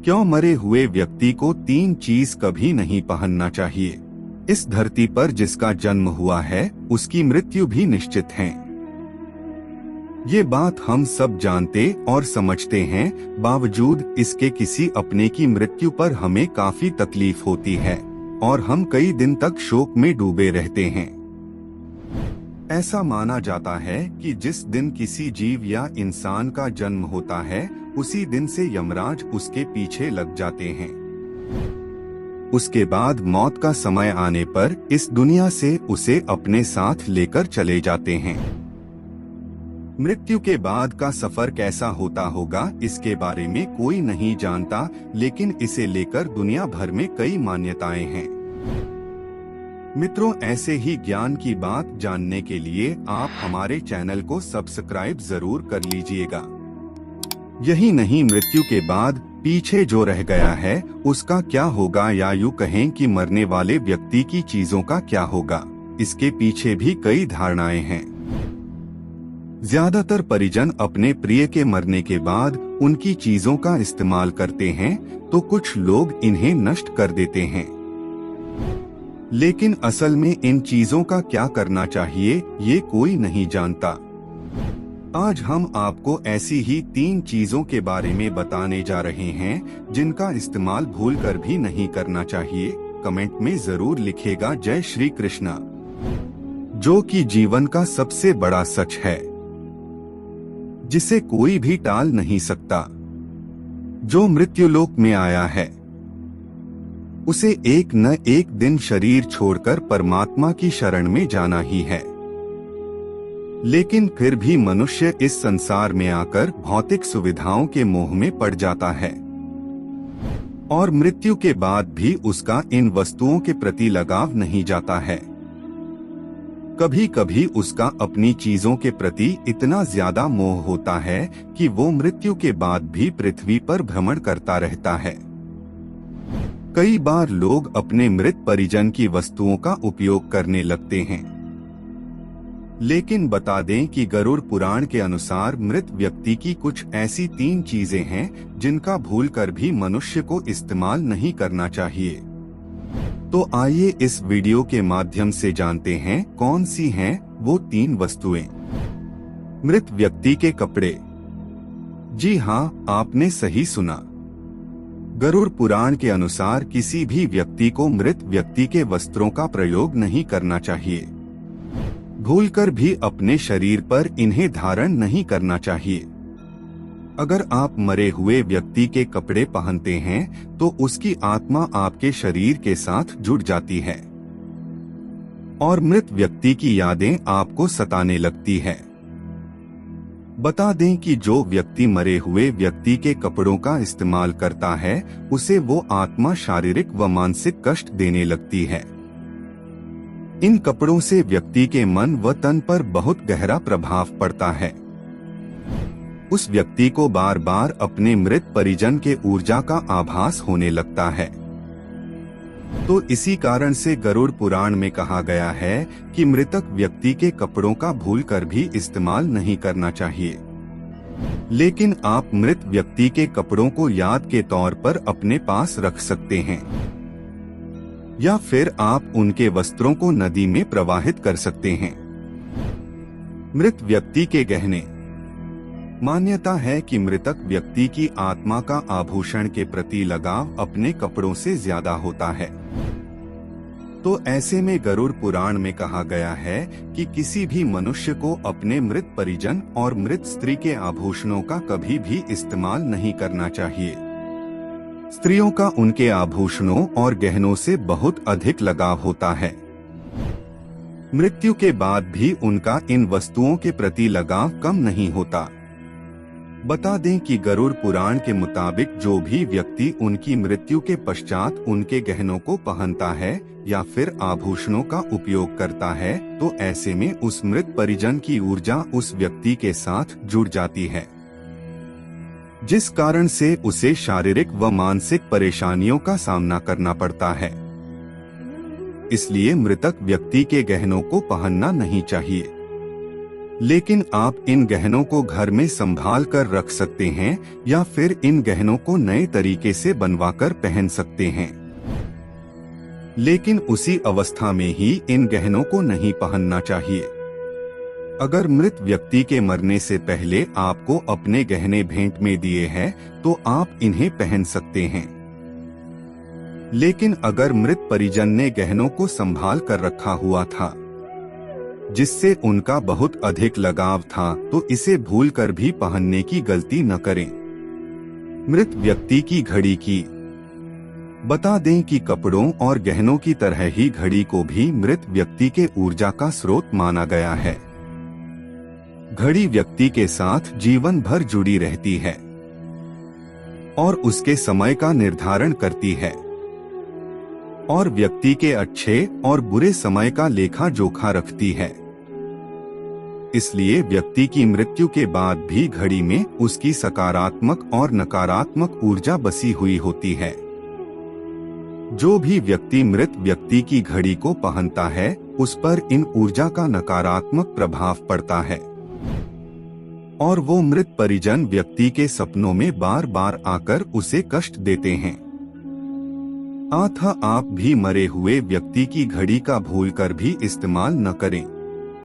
क्यों मरे हुए व्यक्ति को 3 चीज कभी नहीं पहनना चाहिए? इस धरती पर जिसका जन्म हुआ है उसकी मृत्यु भी निश्चित है। ये बात हम सब जानते और समझते हैं, बावजूद इसके किसी अपने की मृत्यु पर हमें काफी तकलीफ होती है और हम कई दिन तक शोक में डूबे रहते हैं। ऐसा माना जाता है कि जिस दिन किसी जीव या इंसान का जन्म होता है उसी दिन से यमराज उसके पीछे लग जाते हैं। उसके बाद मौत का समय आने पर इस दुनिया से उसे अपने साथ लेकर चले जाते हैं। मृत्यु के बाद का सफर कैसा होता होगा इसके बारे में कोई नहीं जानता, लेकिन इसे लेकर दुनिया भर में कई मान्यताएं हैं। मित्रों, ऐसे ही ज्ञान की बात जानने के लिए आप हमारे चैनल को सब्सक्राइब जरूर कर लीजिएगा। यही नहीं, मृत्यु के बाद पीछे जो रह गया है उसका क्या होगा, या यूं कहें कि मरने वाले व्यक्ति की चीजों का क्या होगा, इसके पीछे भी कई धारणाएं हैं। ज्यादातर परिजन अपने प्रिय के मरने के बाद उनकी चीजों का इस्तेमाल करते हैं, तो कुछ लोग इन्हें नष्ट कर देते हैं। लेकिन असल में इन चीजों का क्या करना चाहिए ये कोई नहीं जानता। आज हम आपको ऐसी ही 3 चीजों के बारे में बताने जा रहे हैं जिनका इस्तेमाल भूलकर भी नहीं करना चाहिए। कमेंट में जरूर लिखेगा जय श्री कृष्णा, जो कि जीवन का सबसे बड़ा सच है जिसे कोई भी टाल नहीं सकता। जो मृत्युलोक में आया है उसे एक न एक दिन शरीर छोड़कर परमात्मा की शरण में जाना ही है। लेकिन फिर भी मनुष्य इस संसार में आकर भौतिक सुविधाओं के मोह में पड़ जाता है और मृत्यु के बाद भी उसका इन वस्तुओं के प्रति लगाव नहीं जाता है। कभी कभी उसका अपनी चीजों के प्रति इतना ज्यादा मोह होता है कि वो मृत्यु के बाद भी पृथ्वी पर भ्रमण करता रहता है। कई बार लोग अपने मृत परिजन की वस्तुओं का उपयोग करने लगते हैं। लेकिन बता दें कि गरुड़ पुराण के अनुसार मृत व्यक्ति की कुछ ऐसी 3 चीजें हैं जिनका भूलकर भी मनुष्य को इस्तेमाल नहीं करना चाहिए। तो आइए इस वीडियो के माध्यम से जानते हैं कौन सी हैं वो 3 वस्तुएं। मृत व्यक्ति के कपड़े। जी हाँ, आपने सही सुना। गरुड़ पुराण के अनुसार किसी भी व्यक्ति को मृत व्यक्ति के वस्त्रों का प्रयोग नहीं करना चाहिए। भूलकर भी अपने शरीर पर इन्हें धारण नहीं करना चाहिए। अगर आप मरे हुए व्यक्ति के कपड़े पहनते हैं तो उसकी आत्मा आपके शरीर के साथ जुड़ जाती है और मृत व्यक्ति की यादें आपको सताने लगती है। बता दें कि जो व्यक्ति मरे हुए व्यक्ति के कपड़ों का इस्तेमाल करता है उसे वो आत्मा शारीरिक व मानसिक कष्ट देने लगती है। इन कपड़ों से व्यक्ति के मन व तन पर बहुत गहरा प्रभाव पड़ता है। उस व्यक्ति को बार बार अपने मृत परिजन के ऊर्जा का आभास होने लगता है। तो इसी कारण से गरुड़ पुराण में कहा गया है कि मृतक व्यक्ति के कपड़ों का भूलकर भी इस्तेमाल नहीं करना चाहिए। लेकिन आप मृत व्यक्ति के कपड़ों को याद के तौर पर अपने पास रख सकते हैं या फिर आप उनके वस्त्रों को नदी में प्रवाहित कर सकते हैं। मृत व्यक्ति के गहने। मान्यता है कि मृतक व्यक्ति की आत्मा का आभूषण के प्रति लगाव अपने कपड़ों से ज्यादा होता है। तो ऐसे में गरुड़ पुराण में कहा गया है कि किसी भी मनुष्य को अपने मृत परिजन और मृत स्त्री के आभूषणों का कभी भी इस्तेमाल नहीं करना चाहिए। स्त्रियों का उनके आभूषणों और गहनों से बहुत अधिक लगाव होता है। मृत्यु के बाद भी उनका इन वस्तुओं के प्रति लगाव कम नहीं होता। बता दें कि गरुड़ पुराण के मुताबिक जो भी व्यक्ति उनकी मृत्यु के पश्चात उनके गहनों को पहनता है या फिर आभूषणों का उपयोग करता है तो ऐसे में उस मृत परिजन की ऊर्जा उस व्यक्ति के साथ जुड़ जाती है, जिस कारण से उसे शारीरिक व मानसिक परेशानियों का सामना करना पड़ता है। इसलिए मृतक व्यक्ति के गहनों को पहनना नहीं चाहिए। लेकिन आप इन गहनों को घर में संभाल कर रख सकते हैं या फिर इन गहनों को नए तरीके से बनवाकर पहन सकते हैं। लेकिन उसी अवस्था में ही इन गहनों को नहीं पहनना चाहिए। अगर मृत व्यक्ति के मरने से पहले आपको अपने गहने भेंट में दिए हैं तो आप इन्हें पहन सकते हैं। लेकिन अगर मृत परिजन ने गहनों को संभाल कर रखा हुआ था जिससे उनका बहुत अधिक लगाव था तो इसे भूलकर भी पहनने की गलती न करें। मृत व्यक्ति की घड़ी की बता दें कि कपड़ों और गहनों की तरह ही घड़ी को भी मृत व्यक्ति के ऊर्जा का स्रोत माना गया है। घड़ी व्यक्ति के साथ जीवन भर जुड़ी रहती है और उसके समय का निर्धारण करती है और व्यक्ति के अच्छे और बुरे समय का लेखा जोखा रखती है। इसलिए व्यक्ति की मृत्यु के बाद भी घड़ी में उसकी सकारात्मक और नकारात्मक ऊर्जा बसी हुई होती है। जो भी व्यक्ति मृत व्यक्ति की घड़ी को पहनता है उस पर इन ऊर्जा का नकारात्मक प्रभाव पड़ता है और वो मृत परिजन व्यक्ति के सपनों में बार बार आकर उसे कष्ट देते हैं। अतः आप भी मरे हुए व्यक्ति की घड़ी का भूलकर भी इस्तेमाल न करें।